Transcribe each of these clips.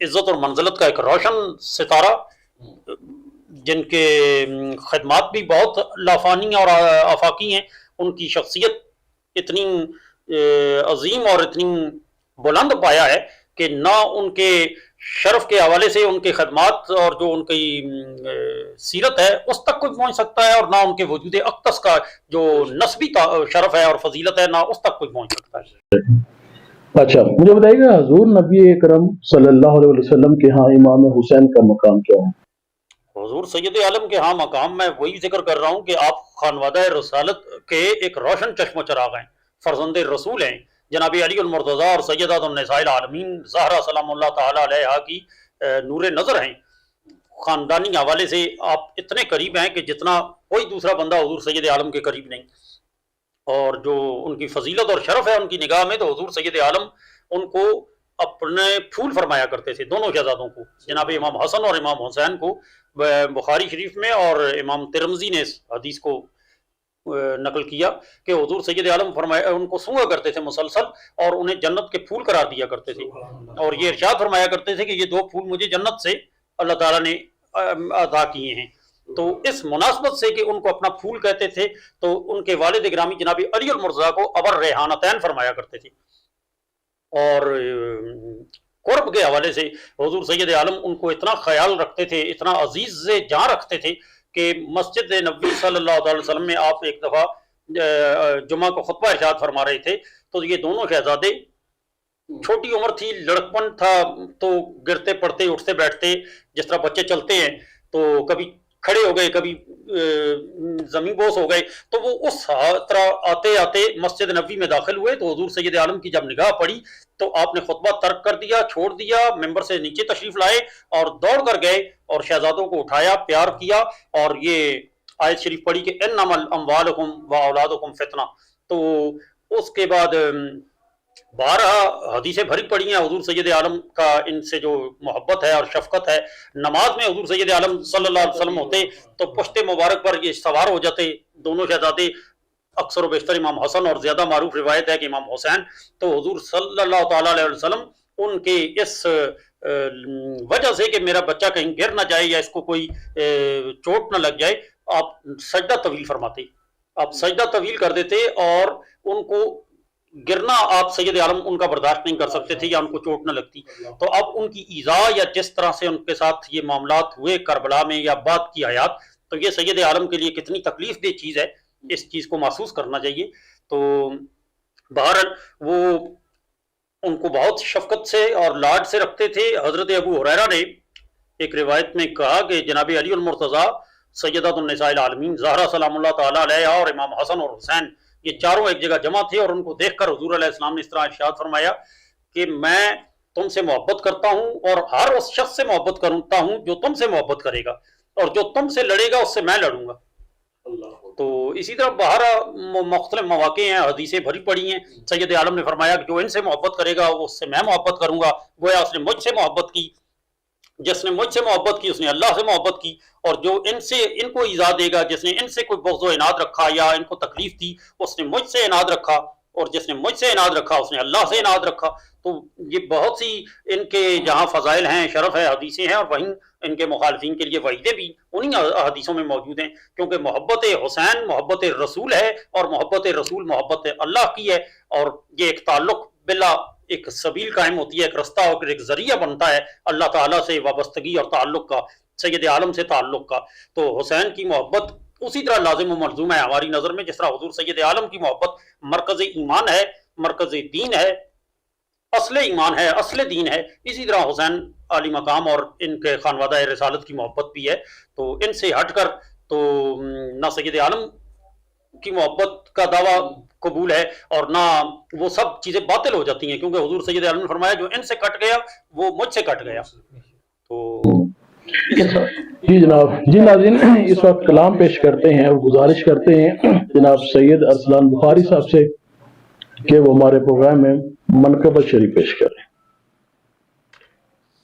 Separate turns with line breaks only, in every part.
عزت اور منزلت کا ایک روشن ستارہ، جن کے خدمات بھی بہت لافانی اور آفاقی ہیں، ان کی شخصیت اتنی عظیم اور اتنی بلند پایا ہے کہ نہ ان کے شرف کے حوالے سے ان کے خدمات اور جو ان کی سیرت ہے اس تک کوئی پہنچ سکتا ہے، اور نہ ان کے وجود اقدس کا جو نسبی شرف ہے اور فضیلت ہے، نہ اس تک کوئی پہنچ سکتا ہے۔
اچھا مجھے بتائیے گا حضور نبی اکرم صلی اللہ علیہ وسلم کے ہاں امام حسین کا مقام کیا ہے؟
حضور سید عالم کے ہاں مقام میں وہی ذکر کر رہا ہوں کہ آپ خانوادہ رسالت کے ایک روشن چشم و چراغ ہیں، فرزند رسول ہیں، جناب علی المرتضیٰ اور سیدہ النساء العالمین زہرا سلام اللہ تعالی علیہا کی نور نظر ہیں۔ خاندانی حوالے سے آپ اتنے قریب ہیں کہ جتنا کوئی دوسرا بندہ حضور سید عالم کے قریب نہیں، اور جو ان کی فضیلت اور شرف ہے ان کی نگاہ میں، تو حضور سید عالم ان کو اپنے پھول فرمایا کرتے تھے، دونوں شہزادوں کو، جناب امام حسن اور امام حسین کو۔ بخاری شریف میں اور امام ترمذی نے اس حدیث کو نقل کیا کہ حضور سید عالم فرمایا ان کو سونگا کرتے تھے مسلسل، اور انہیں جنت کے پھول قرار دیا کرتے تھے، اور یہ ارشاد فرمایا کرتے تھے کہ یہ دو پھول مجھے جنت سے اللہ تعالیٰ نے عطا کیے ہیں۔ تو اس مناسبت سے کہ ان کو اپنا پھول کہتے تھے، تو ان کے والد گرامی جناب علی المرتضیٰ کو ابر ریحانتین فرمایا کرتے تھے، اور قرب کے حوالے سے حضور سید عالم ان کو اتنا خیال رکھتے تھے، اتنا عزیز جاں رکھتے تھے کہ مسجد نبوی صلی اللہ علیہ وسلم میں آپ ایک دفعہ جمعہ کو خطبہ ارشاد فرما رہے تھے، تو یہ دونوں شہزادے، چھوٹی عمر تھی، لڑکپن تھا، تو گرتے پڑتے اٹھتے بیٹھتے جس طرح بچے چلتے ہیں، تو کبھی کھڑے ہو گئے، کبھی زمین بوس ہو گئے، تو وہ اس طرح آتے آتے مسجد نبوی میں داخل ہوئے، تو حضور سید عالم کی جب نگاہ پڑی تو آپ نے خطبہ ترک کر دیا، چھوڑ دیا، ممبر سے نیچے تشریف لائے اور دوڑ کر گئے اور شہزادوں کو اٹھایا، پیار کیا، اور یہ آیت شریف پڑھی کہ انما اموالکم و اولادکم فتنہ۔ تو اس کے بعد بارہ حدیثیں بھری پڑی ہیں حضور سید عالم کا ان سے جو محبت ہے اور شفقت ہے۔ نماز میں حضور سید عالم صلی اللہ علیہ وسلم ہوتے تو پشت مبارک پر یہ سوار ہو جاتے دونوں شہزادے، اکثر و بیشتر امام حسن، اور زیادہ معروف روایت ہے کہ امام حسین۔ تو حضور صلی اللہ تعالیٰ علیہ وسلم ان کے اس وجہ سے کہ میرا بچہ کہیں گر نہ جائے یا اس کو کوئی چوٹ نہ لگ جائے، آپ سجدہ طویل فرماتے، آپ سجدہ طویل کر دیتے، اور ان کو گرنا آپ سید عالم ان کا برداشت نہیں کر سکتے تھے یا ان کو چوٹ نہ لگتی۔ تو اب ان کی ایذا یا جس طرح سے ان کے ساتھ یہ معاملات ہوئے کربلا میں یا بعد کی حیات، تو یہ سید عالم کے لیے کتنی تکلیف دہ چیز ہے، اس چیز کو محسوس کرنا چاہیے۔ تو بہرحال وہ ان کو بہت شفقت سے اور لاڈ سے رکھتے تھے۔ حضرت ابو ہریرہ نے ایک روایت میں کہا کہ جناب علی المرتضیٰ، سیدہ النساء العالمین زہرا سلام اللہ تعالیٰ علیہا اور امام حسن اور حسین، یہ چاروں ایک جگہ جمع تھے، اور ان کو دیکھ کر حضور علیہ السلام نے اس طرح ارشاد فرمایا کہ میں تم سے محبت کرتا ہوں، اور ہر اس شخص سے محبت کرتا ہوں جو تم سے محبت کرے گا، اور جو تم سے لڑے گا اس سے میں لڑوں گا۔ تو اسی طرح باہر مختلف مواقع ہیں، حدیثیں بھری پڑی ہیں، سید عالم نے فرمایا کہ جو ان سے محبت کرے گا اس سے میں محبت کروں گا، گویا اس نے مجھ سے محبت کی، جس نے مجھ سے محبت کی اس نے اللہ سے محبت کی، اور جو ان کو ایذا دے گا، جس نے ان سے کوئی بغض و عناد رکھا یا ان کو تکلیف دی، اس نے مجھ سے عناد رکھا، اور جس نے مجھ سے عناد رکھا اس نے اللہ سے عناد رکھا۔ تو یہ بہت سی ان کے جہاں فضائل ہیں، شرف ہے، حدیثیں ہیں، اور وہیں ان کے مخالفین کے لیے وعیدیں بھی انہی حدیثوں میں موجود ہیں، کیونکہ محبت حسین محبت رسول ہے، اور محبت رسول محبت اللہ کی ہے، اور یہ ایک تعلق بلا ایک سبیل قائم ہوتی ہے، ایک رستہ اور ایک ذریعہ بنتا ہے اللہ تعالیٰ سے وابستگی اور تعلق کا، سید عالم سے تعلق کا۔ تو حسین کی محبت اسی طرح لازم و ملزوم ہے ہماری نظر میں، جس طرح حضور سید عالم کی محبت مرکز ایمان ہے، مرکز دین ہے، اصل ایمان ہے، اصل دین ہے، اسی طرح حسین عالی مقام اور ان کے خانوادہ رسالت کی محبت بھی ہے۔ تو ان سے ہٹ کر تو نہ سید عالم کی محبت کا دعویٰ قبول ہے، اور نہ وہ سب چیزیں باطل ہو جاتی ہیں، کیونکہ حضور سید عالم نے فرمایا جو ان سے کٹ گیا وہ مجھ سے کٹ گیا۔ تو
جی جناب، جی ناظرین، اس وقت کلام پیش کرتے ہیں اور گزارش کرتے ہیں جناب سید ارسلان بخاری صاحب سے کہ وہ ہمارے پروگرام میں منقبت شریف پیش کریں۔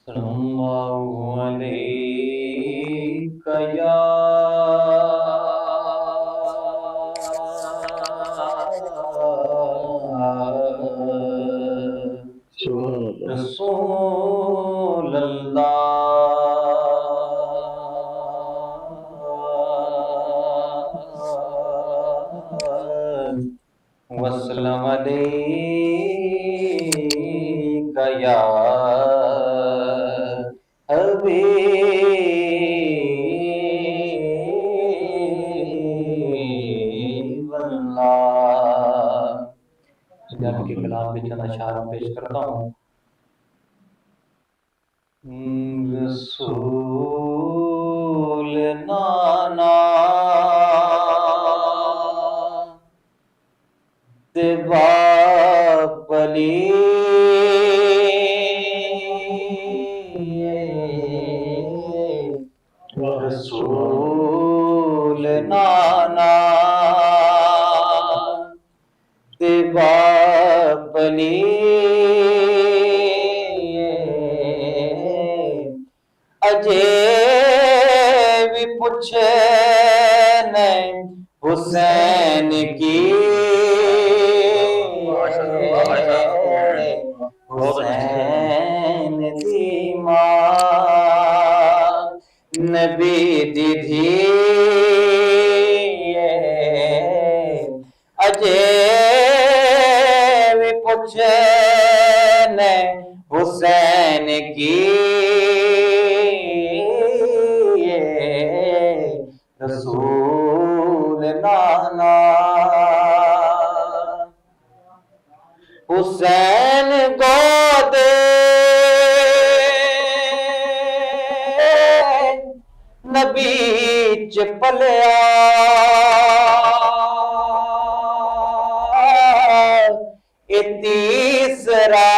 اللہ علیہ یا رسول عليك يا حبیب اللہ۔ پنجابی کے کلام میں چند اشعار پیش کرتا ہوں۔ رسول نانا پلی رسول نانا پلی اجے بھی پوچھے حسین کی حسین دی ماں نبی دی دھی اجے بھی پوچھے حسین کی رسول نانا حسین گودے نبی چ پلیا تیسرا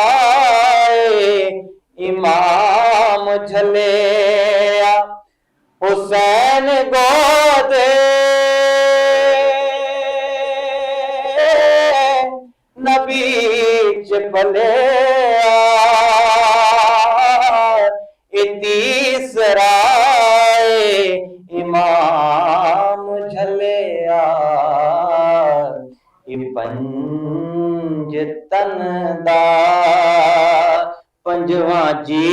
امام جھلیا حسین گودے نبی چ پلیا تیسرا امام جھلیا پنج تن دا پنجواں جی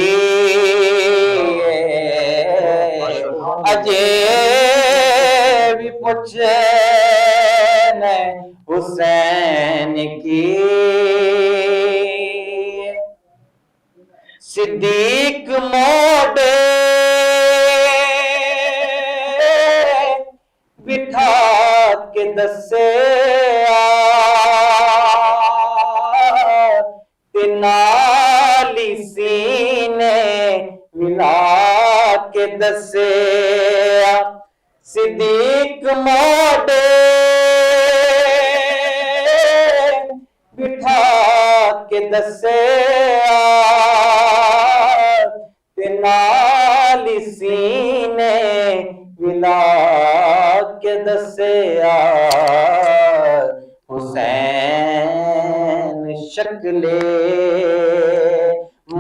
اجے بھی پوچھے حسین کی صدیق موڈے بٹھا کے دسے نالی سینے ملا کے دسے صدیق موڈے بٹھا کے دسے نالی سینے ملا کے دسے حسین شکل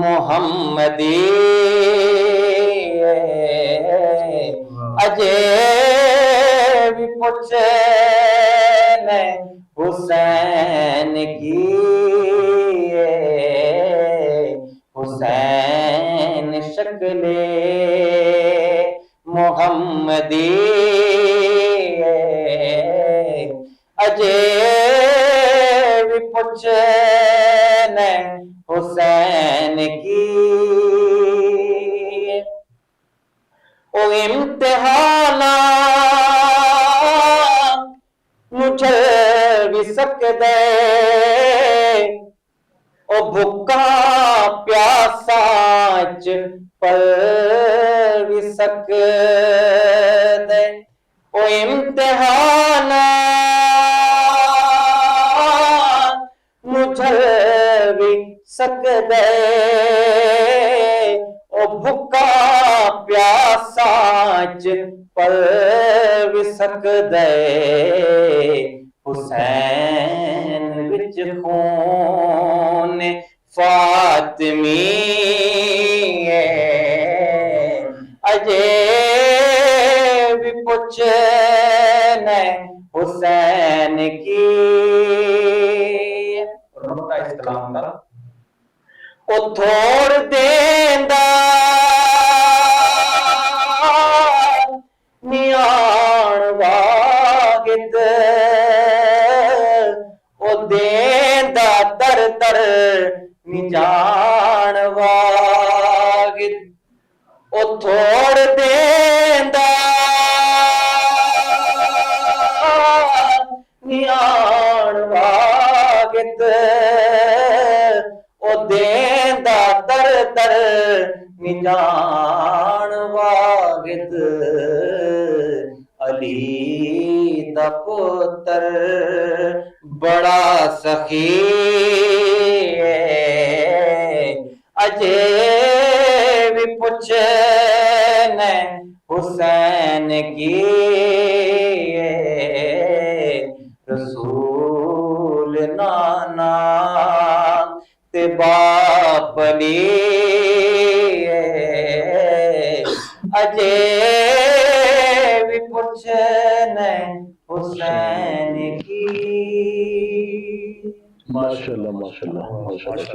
محمدی اجے بھی پوچھے حسین کی حسین شکل محمدی اجے بھی پوچھے حسین کی او امتحانات مجھے بھی سکدے او بھکا پیاسا چ پل بھی سکدے او امتحانات مجھے بھی سکدے او بھکا پیاسا چ پل بھی سکدے حسین وچ خون فاطمی اجے بھی پوچھے حسین کی اس کلام کا او تھوڑ دیندا نیان واگد او دے واگد او تھوڑ دیندا نیان واگد او دیندا در در نجان واگد علی دا پتر بڑا سخی اجے بھی پوچھنے حسین کی رسول نانا تے باپ علی اجے بھی پوچھنے حسین کی
ماشاءاللہ ماشاءاللہ ماشاءاللہ